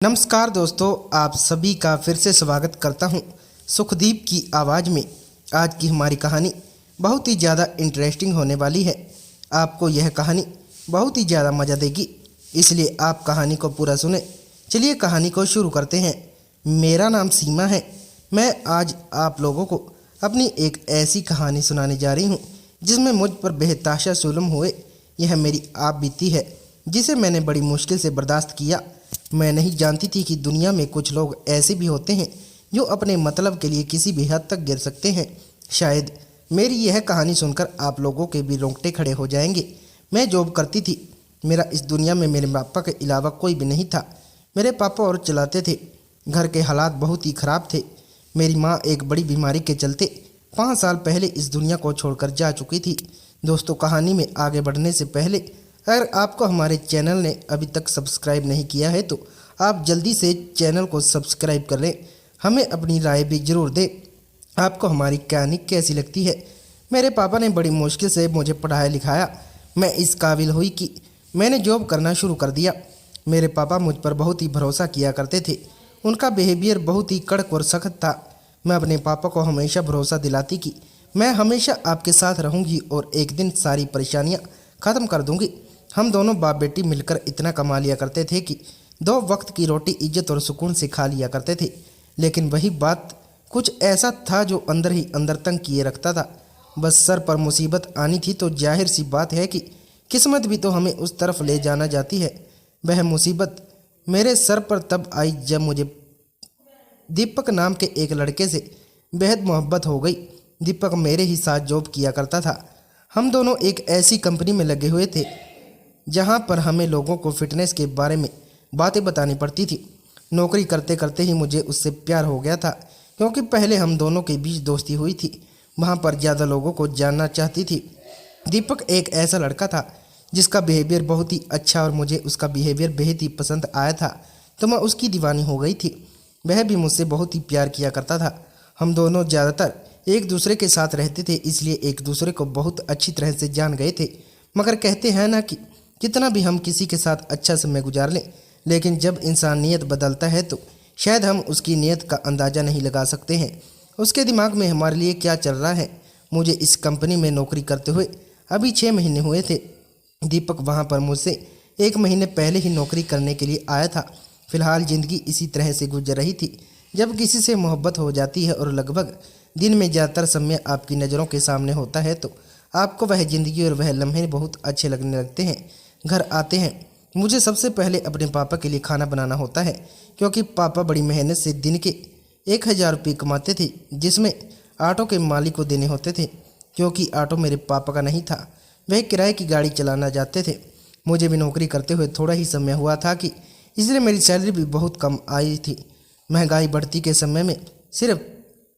नमस्कार दोस्तों, आप सभी का फिर से स्वागत करता हूं सुखदीप की आवाज़ में। आज की हमारी कहानी बहुत ही ज़्यादा इंटरेस्टिंग होने वाली है। आपको यह कहानी बहुत ही ज़्यादा मज़ा देगी, इसलिए आप कहानी को पूरा सुने। चलिए कहानी को शुरू करते हैं। मेरा नाम सीमा है। मैं आज आप लोगों को अपनी एक ऐसी कहानी सुनाने जा रही हूँ जिसमें मुझ पर बेहताशा जुल्म हुए। यह मेरी आप बीती है जिसे मैंने बड़ी मुश्किल से बर्दाश्त किया। मैं नहीं जानती थी कि दुनिया में कुछ लोग ऐसे भी होते हैं जो अपने मतलब के लिए किसी भी हद तक गिर सकते हैं। शायद मेरी यह कहानी सुनकर आप लोगों के भी रोंगटे खड़े हो जाएंगे। मैं जॉब करती थी। मेरा इस दुनिया में मेरे पापा के अलावा कोई भी नहीं था। मेरे पापा और चलाते थे। घर के हालात बहुत ही ख़राब थे। मेरी माँ एक बड़ी बीमारी के चलते 5 साल पहले इस दुनिया को छोड़कर जा चुकी थी। दोस्तों, कहानी में आगे बढ़ने से पहले अगर आपको हमारे चैनल ने अभी तक सब्सक्राइब नहीं किया है तो आप जल्दी से चैनल को सब्सक्राइब कर लें। हमें अपनी राय भी ज़रूर दें। आपको हमारी कहानी कैसी लगती है। मेरे पापा ने बड़ी मुश्किल से मुझे पढ़ाया लिखाया। मैं इस काबिल हुई कि मैंने जॉब करना शुरू कर दिया। मेरे पापा मुझ पर बहुत ही भरोसा किया करते थे। उनका बिहेवियर बहुत ही कड़क और सख्त था। मैं अपने पापा को हमेशा भरोसा दिलाती कि मैं हमेशा आपके साथ रहूँगी और एक दिन सारी परेशानियाँ ख़त्म कर दूँगी। हम दोनों बाप बेटी मिलकर इतना कमा लिया करते थे कि 2 वक्त की रोटी इज्जत और सुकून से खा लिया करते थे। लेकिन वही बात कुछ ऐसा था जो अंदर ही अंदर तंग किए रखता था। बस सर पर मुसीबत आनी थी तो जाहिर सी बात है कि किस्मत भी तो हमें उस तरफ ले जाना जाती है। वह मुसीबत मेरे सर पर तब आई जब मुझे दीपक नाम के एक लड़के से बेहद मोहब्बत हो गई। दीपक मेरे ही साथ जॉब किया करता था। हम दोनों एक ऐसी कंपनी में लगे हुए थे जहां पर हमें लोगों को फिटनेस के बारे में बातें बतानी पड़ती थी। नौकरी करते करते ही मुझे उससे प्यार हो गया था, क्योंकि पहले हम दोनों के बीच दोस्ती हुई थी। वहां पर ज़्यादा लोगों को जानना चाहती थी। दीपक एक ऐसा लड़का था जिसका बिहेवियर बहुत ही अच्छा और मुझे उसका बिहेवियर बेहद ही पसंद आया था, तो मैं उसकी दीवानी हो गई थी। वह भी मुझसे बहुत ही प्यार किया करता था। हम दोनों ज़्यादातर एक दूसरे के साथ रहते थे, इसलिए एक दूसरे को बहुत अच्छी तरह से जान गए थे। मगर कहते हैं ना कि कितना भी हम किसी के साथ अच्छा समय गुजार लें, लेकिन जब इंसान नीयत बदलता है तो शायद हम उसकी नीयत का अंदाज़ा नहीं लगा सकते हैं। उसके दिमाग में हमारे लिए क्या चल रहा है। मुझे इस कंपनी में नौकरी करते हुए अभी 6 महीने हुए थे। दीपक वहां पर मुझसे 1 महीने पहले ही नौकरी करने के लिए आया था। फिलहाल ज़िंदगी इसी तरह से गुजर रही थी। जब किसी से मोहब्बत हो जाती है और लगभग दिन में ज़्यादातर समय आपकी नज़रों के सामने होता है तो आपको वह ज़िंदगी और वह लम्हे बहुत अच्छे लगने लगते हैं। घर आते हैं मुझे सबसे पहले अपने पापा के लिए खाना बनाना होता है, क्योंकि पापा बड़ी मेहनत से दिन के 1000 रुपये कमाते थे, जिसमें ऑटो के मालिक को देने होते थे। क्योंकि ऑटो मेरे पापा का नहीं था, वह किराए की गाड़ी चलाना जाते थे। मुझे भी नौकरी करते हुए थोड़ा ही समय हुआ था कि इसलिए मेरी सैलरी भी बहुत कम आई थी। महंगाई बढ़ती के समय में सिर्फ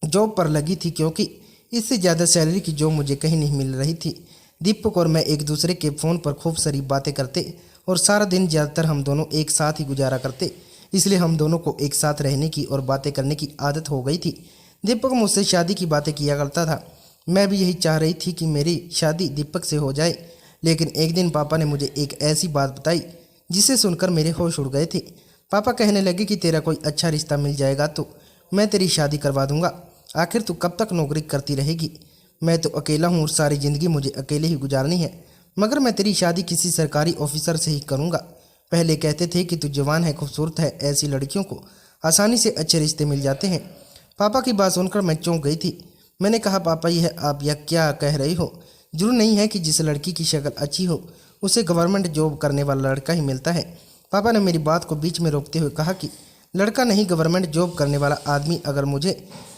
जॉब पर लगी थी, क्योंकि इससे ज़्यादा सैलरी की जॉब मुझे कहीं नहीं मिल रही थी। दीपक और मैं एक दूसरे के फ़ोन पर खूब सारी बातें करते और सारा दिन ज़्यादातर हम दोनों एक साथ ही गुजारा करते, इसलिए हम दोनों को एक साथ रहने की और बातें करने की आदत हो गई थी। दीपक मुझसे शादी की बातें किया करता था। मैं भी यही चाह रही थी कि मेरी शादी दीपक से हो जाए, लेकिन एक दिन पापा ने मुझे एक ऐसी बात बताई जिसे सुनकर मेरे होश उड़ गए थे। पापा कहने लगे कि तेरा कोई अच्छा रिश्ता मिल जाएगा तो मैं तेरी शादी करवा दूंगा। आखिर तू कब तक नौकरी करती रहेगी? मैं तो अकेला हूँ और सारी ज़िंदगी मुझे अकेले ही गुजारनी है, मगर मैं तेरी शादी किसी सरकारी ऑफिसर से ही करूँगा। पहले कहते थे कि तू जवान है, खूबसूरत है, ऐसी लड़कियों को आसानी से अच्छे रिश्ते मिल जाते हैं। पापा की बात सुनकर मैं चौंक गई थी। मैंने कहा, पापा यह आप यह क्या कह रही हो? जरूर नहीं है कि जिस लड़की की शक्ल अच्छी हो उसे गवर्नमेंट जॉब करने वाला लड़का ही मिलता है। पापा ने मेरी बात को बीच में रोकते हुए कहा कि लड़का नहीं, गवर्नमेंट जॉब करने वाला आदमी। अगर मुझे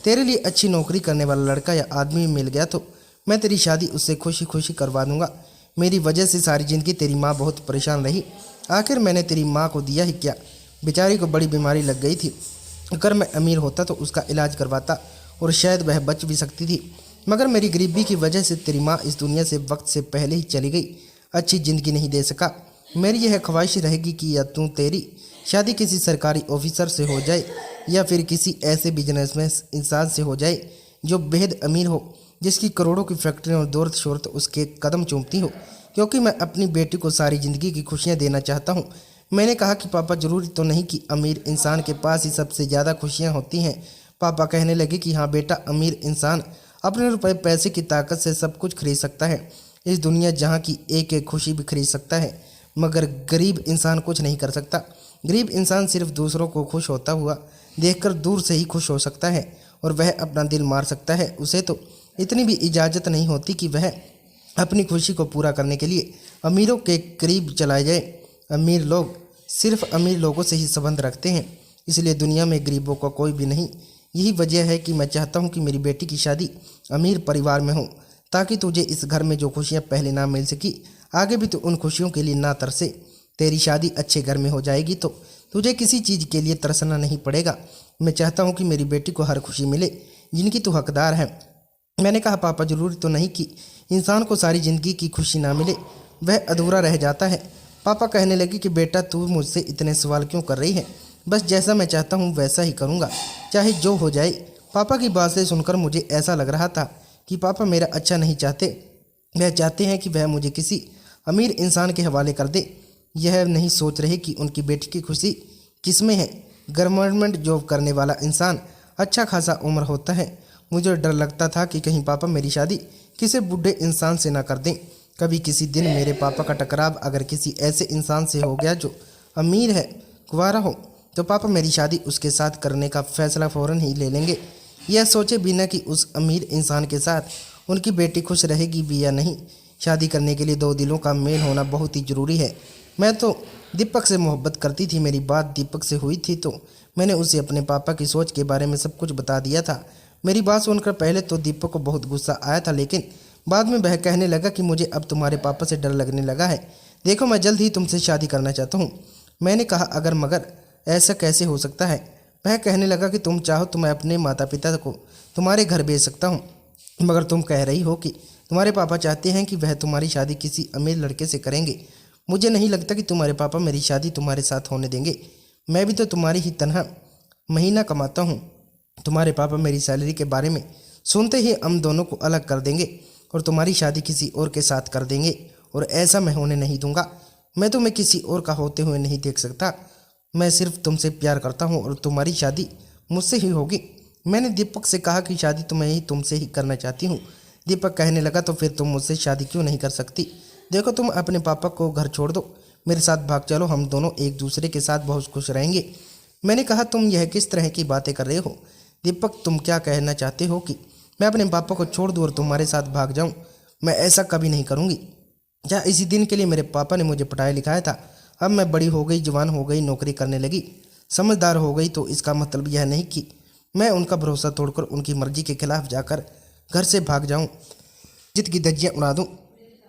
तेरे लिए अच्छी नौकरी करने वाला लड़का या आदमी मिल गया तो मैं तेरी शादी उससे खुशी खुशी करवा दूंगा। मेरी वजह से सारी ज़िंदगी तेरी माँ बहुत परेशान रही। आखिर मैंने तेरी माँ को दिया ही क्या? बेचारी को बड़ी बीमारी लग गई थी। अगर मैं अमीर होता तो उसका इलाज करवाता और शायद वह बच भी सकती थी, मगर मेरी गरीबी की वजह से तेरी माँ इस दुनिया से वक्त से पहले ही चली गई। अच्छी ज़िंदगी नहीं दे सका। मेरी यह ख्वाहिश रहेगी कि या तेरी शादी किसी सरकारी ऑफिसर से हो जाए या फिर किसी ऐसे बिजनेसमैन इंसान से हो जाए जो बेहद अमीर हो, जिसकी करोड़ों की फैक्ट्रियाँ और दौलत शोहरत उसके कदम चूमती हो। क्योंकि मैं अपनी बेटी को सारी ज़िंदगी की खुशियाँ देना चाहता हूँ। मैंने कहा कि पापा ज़रूरी तो नहीं कि अमीर इंसान के पास ही सबसे ज़्यादा खुशियाँ होती हैं। पापा कहने लगे कि हाँ बेटा, अमीर इंसान अपने रुपए पैसे की ताकत से सब कुछ खरीद सकता है, इस दुनिया जहाँ की एक एक खुशी भी खरीद सकता है, मगर गरीब इंसान कुछ नहीं कर सकता। गरीब इंसान सिर्फ दूसरों को खुश होता हुआ देखकर दूर से ही खुश हो सकता है और वह अपना दिल मार सकता है। उसे तो इतनी भी इजाज़त नहीं होती कि वह अपनी खुशी को पूरा करने के लिए अमीरों के करीब चला जाए। अमीर लोग सिर्फ अमीर लोगों से ही संबंध रखते हैं, इसलिए दुनिया में गरीबों का कोई भी नहीं। यही वजह है कि मैं चाहता हूँ कि मेरी बेटी की शादी अमीर परिवार में हो, ताकि तुझे इस घर में जो खुशियाँ पहले ना मिल सकी, आगे भी तो उन खुशियों के लिए ना तरसे। तेरी शादी अच्छे घर में हो जाएगी तो तुझे किसी चीज़ के लिए तरसना नहीं पड़ेगा। मैं चाहता हूँ कि मेरी बेटी को हर खुशी मिले जिनकी तू हकदार है। मैंने कहा पापा, ज़रूरी तो नहीं कि इंसान को सारी ज़िंदगी की खुशी ना मिले, वह अधूरा रह जाता है। पापा कहने लगे कि बेटा, तू मुझसे इतने सवाल क्यों कर रही है? बस जैसा मैं चाहता हूँ वैसा ही करूँगा, चाहे जो हो जाए। पापा की बात से सुनकर मुझे ऐसा लग रहा था कि पापा मेरा अच्छा नहीं चाहते, वह चाहते हैं कि वह मुझे किसी अमीर इंसान के हवाले कर दे। यह नहीं सोच रहे कि उनकी बेटी की खुशी किसमें है। गवर्नमेंट जॉब करने वाला इंसान अच्छा खासा उम्र होता है। मुझे डर लगता था कि कहीं पापा मेरी शादी किसी बूढ़े इंसान से ना कर दें। कभी किसी दिन मेरे पापा का टकराव अगर किसी ऐसे इंसान से हो गया जो अमीर है, कुंवारा हो, तो पापा मेरी शादी उसके साथ करने का फैसला फ़ौरन ही ले लेंगे, यह सोचे बिना कि उस अमीर इंसान के साथ उनकी बेटी खुश रहेगी भी या नहीं। शादी करने के लिए दो दिलों का मेल होना बहुत ही ज़रूरी है। मैं तो दीपक से मोहब्बत करती थी। मेरी बात दीपक से हुई थी तो मैंने उसे अपने पापा की सोच के बारे में सब कुछ बता दिया था। मेरी बात सुनकर पहले तो दीपक को बहुत गुस्सा आया था, लेकिन बाद में वह कहने लगा कि मुझे अब तुम्हारे पापा से डर लगने लगा है। देखो, मैं जल्द ही तुमसे शादी करना चाहता हूँ। मैंने कहा अगर मगर ऐसा कैसे हो सकता है? वह कहने लगा कि तुम चाहो तो मैं अपने माता पिता को तुम्हारे घर भेज सकता हूँ, मगर तुम कह रही हो कि तुम्हारे पापा चाहते हैं कि वह तुम्हारी शादी किसी अमीर लड़के से करेंगे। मुझे नहीं लगता कि तुम्हारे पापा मेरी शादी तुम्हारे साथ होने देंगे। मैं भी तो तुम्हारी ही तरह महीना कमाता हूँ। तुम्हारे पापा मेरी सैलरी के बारे में सुनते ही हम दोनों को अलग कर देंगे और तुम्हारी शादी किसी और के साथ कर देंगे, और ऐसा मैं होने नहीं दूंगा। मैं तुम्हें किसी और का होते हुए नहीं देख सकता। मैं सिर्फ तुमसे प्यार करता हूँ और तुम्हारी शादी मुझसे ही होगी। मैंने दीपक से कहा कि शादी तो मैं ही तुमसे ही करना चाहती हूँ। दीपक कहने लगा तो फिर तुम मुझसे शादी क्यों नहीं कर सकती? देखो, तुम अपने पापा को घर छोड़ दो, मेरे साथ भाग चलो, हम दोनों एक दूसरे के साथ बहुत खुश रहेंगे। मैंने कहा तुम यह किस तरह की बातें कर रहे हो? दीपक, तुम क्या कहना चाहते हो कि मैं अपने पापा को छोड़ दूँ और तुम्हारे साथ भाग जाऊँ? मैं ऐसा कभी नहीं करूँगी। क्या इसी दिन के लिए मेरे पापा ने मुझे पढ़ाया लिखाया था? अब मैं बड़ी हो गई, जवान हो गई, नौकरी करने लगी, समझदार हो गई, तो इसका मतलब यह नहीं कि मैं उनका भरोसा तोड़कर उनकी मर्जी के खिलाफ जाकर घर से भाग जाऊं, जित की धज्जियां उड़ा दूं।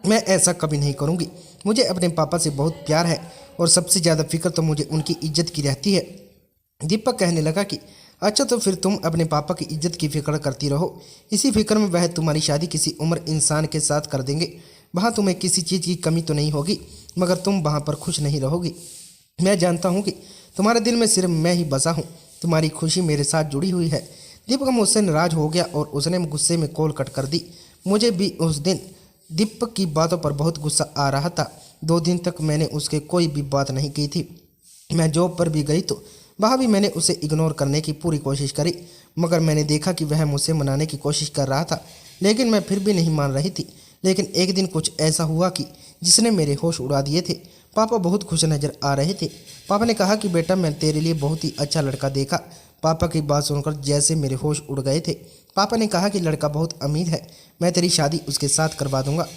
मैं ऐसा कभी नहीं करूंगी। मुझे अपने पापा से बहुत प्यार है और सबसे ज़्यादा फिक्र तो मुझे उनकी इज्जत की रहती है। दीपक कहने लगा कि अच्छा, तो फिर तुम अपने पापा की इज्जत की फिक्र करती रहो। इसी फिक्र में वह तुम्हारी शादी किसी उम्र इंसान के साथ कर देंगे। वहाँ तुम्हें किसी चीज़ की कमी तो नहीं होगी, मगर तुम वहाँ पर खुश नहीं रहोगी। मैं जानता हूँ कि तुम्हारे दिल में सिर्फ मैं ही बसा हूँ। तुम्हारी खुशी मेरे साथ जुड़ी हुई है। दीपक मुझसे नाराज हो गया और उसने गुस्से में कॉल कट कर दी। मुझे भी उस दिन दीपक की बातों पर बहुत गुस्सा आ रहा था। 2 दिन तक मैंने उसके कोई भी बात नहीं की थी। मैं जॉब पर भी गई तो वहाँ भी मैंने उसे इग्नोर करने की पूरी कोशिश करी, मगर मैंने देखा कि वह मुझसे मनाने की कोशिश कर रहा था, लेकिन मैं फिर भी नहीं मान रही थी। लेकिन एक दिन कुछ ऐसा हुआ कि जिसने मेरे होश उड़ा दिए थे। पापा बहुत खुश नज़र आ रहे थे। पापा ने कहा कि बेटा, मैं तेरे लिए बहुत ही अच्छा लड़का देखा। पापा की बात सुनकर जैसे मेरे होश उड़ गए थे। पापा ने कहा कि लड़का बहुत अमीर है, मैं तेरी शादी उसके साथ करवा दूंगा।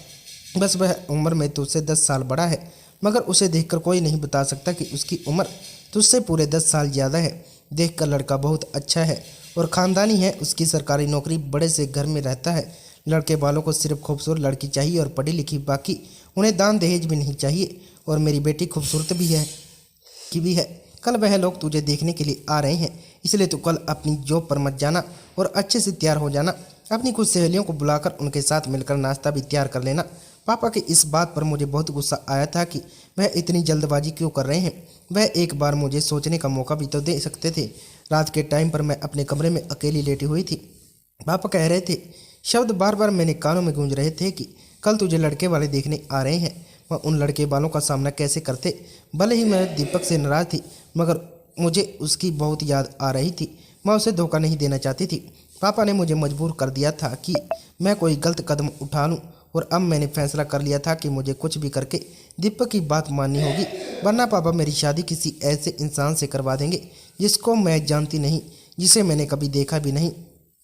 बस वह उम्र में तुझसे 10 साल बड़ा है, मगर उसे देखकर कोई नहीं बता सकता कि उसकी उम्र तुझसे पूरे 10 साल ज़्यादा है। देखकर लड़का बहुत अच्छा है और ख़ानदानी है। उसकी सरकारी नौकरी, बड़े से घर में रहता है। लड़के वालों को सिर्फ खूबसूरत लड़की चाहिए और पढ़ी लिखी, बाकी उन्हें दान दहेज भी नहीं चाहिए। और मेरी बेटी खूबसूरत भी है। कल वह लोग तुझे देखने के लिए आ रहे हैं, इसलिए तू कल अपनी जॉब पर मत जाना और अच्छे से तैयार हो जाना। अपनी कुछ सहेलियों को बुलाकर उनके साथ मिलकर नाश्ता भी तैयार कर लेना। पापा की इस बात पर मुझे बहुत गुस्सा आया था कि वह इतनी जल्दबाजी क्यों कर रहे हैं। वह एक बार मुझे सोचने का मौका भी तो दे सकते थे। रात के टाइम पर मैं अपने कमरे में अकेली लेटी हुई थी। पापा कह रहे थे, शब्द बार बार मेरे कानों में गूंज रहे थे कि कल तुझे लड़के वाले देखने आ रहे हैं। वह उन लड़के वालों का सामना कैसे करते। भले ही मैं दीपक से नाराज थी, मगर मुझे उसकी बहुत याद आ रही थी। मैं उसे धोखा नहीं देना चाहती थी। पापा ने मुझे मजबूर कर दिया था कि मैं कोई गलत कदम उठा लूं, और अब मैंने फैसला कर लिया था कि मुझे कुछ भी करके दीपक की बात माननी होगी, वरना पापा मेरी शादी किसी ऐसे इंसान से करवा देंगे जिसको मैं जानती नहीं, जिसे मैंने कभी देखा भी नहीं।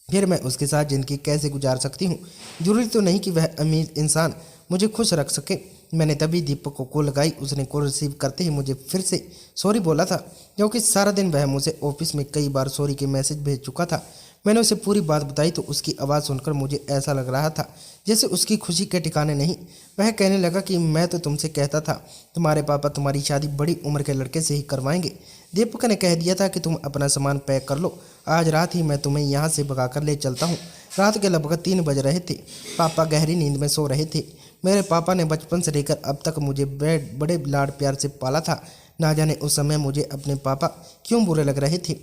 फिर मैं उसके साथ ज़िंदगी कैसे गुजार सकती हूँ। जरूरी तो नहीं कि वह अमीर इंसान मुझे खुश रख सके। मैंने तभी दीपक को कॉल लगाई। उसने कॉल रिसीव करते ही मुझे फिर से सॉरी बोला था, क्योंकि सारा दिन वह मुझे ऑफिस में कई बार सॉरी के मैसेज भेज चुका था। मैंने उसे पूरी बात बताई तो उसकी आवाज़ सुनकर मुझे ऐसा लग रहा था जैसे उसकी खुशी के ठिकाने नहीं। वह कहने लगा कि मैं तो तुमसे कहता था, तुम्हारे पापा तुम्हारी शादी बड़ी उम्र के लड़के से ही करवाएंगे। दीपक ने कह दिया था कि तुम अपना सामान पैक कर लो, आज रात ही मैं तुम्हें यहाँ से भगा कर ले चलता हूँ। रात के लगभग 3 बज रहे थे। पापा गहरी नींद में सो रहे थे। मेरे पापा ने बचपन से लेकर अब तक मुझे बड़े लाड प्यार से पाला था। ना जाने उस समय मुझे अपने पापा क्यों बुरे लग रहे थे।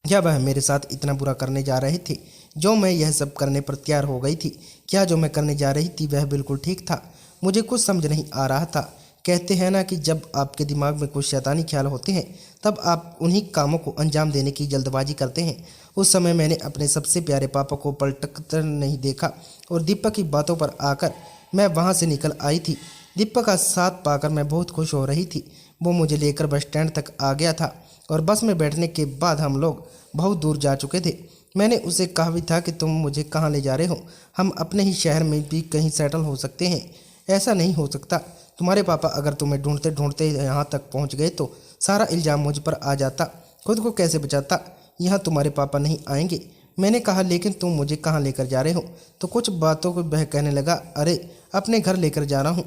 क्या वह मेरे साथ इतना बुरा करने जा रहे थे जो मैं यह सब करने पर तैयार हो गई थी। क्या जो मैं करने जा रही थी वह बिल्कुल ठीक था। मुझे कुछ समझ नहीं आ रहा था। कहते हैं ना कि जब आपके दिमाग में कुछ शैतानी ख्याल होते हैं तब आप उन्हीं कामों को अंजाम देने की जल्दबाजी करते हैं। उस समय मैंने अपने सबसे प्यारे पापा को पलट कर नहीं देखा, और दीपक की बातों पर आकर मैं वहाँ से निकल आई थी। दीपक का साथ पाकर मैं बहुत खुश हो रही थी। वो मुझे लेकर बस स्टैंड तक आ गया था, और बस में बैठने के बाद हम लोग बहुत दूर जा चुके थे। मैंने उसे कहा भी था कि तुम मुझे कहाँ ले जा रहे हो, हम अपने ही शहर में भी कहीं सेटल हो सकते हैं। ऐसा नहीं हो सकता। तुम्हारे पापा अगर तुम्हें ढूंढते ढूंढते यहाँ तक पहुँच गए तो सारा इल्ज़ाम मुझ पर आ जाता। खुद को कैसे बचाता। यहाँ तुम्हारे पापा नहीं आएंगे। मैंने कहा लेकिन तुम मुझे कहाँ लेकर जा रहे हो। तो कुछ बातों को वह कहने लगा, अरे अपने घर लेकर जा रहा हूँ,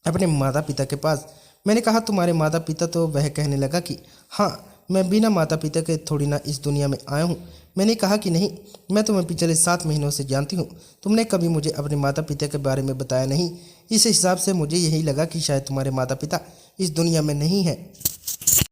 अपने माता पिता के पास। मैंने कहा तुम्हारे माता पिता। तो वह कहने लगा कि हाँ, मैं बिना माता पिता के थोड़ी ना इस दुनिया में आया हूँ। मैंने कहा कि नहीं, मैं तुम्हें पिछले 7 महीनों से जानती हूँ। तुमने कभी मुझे अपने माता पिता के बारे में बताया नहीं। इस हिसाब से मुझे यही लगा कि शायद तुम्हारे माता पिता इस दुनिया में नहीं है।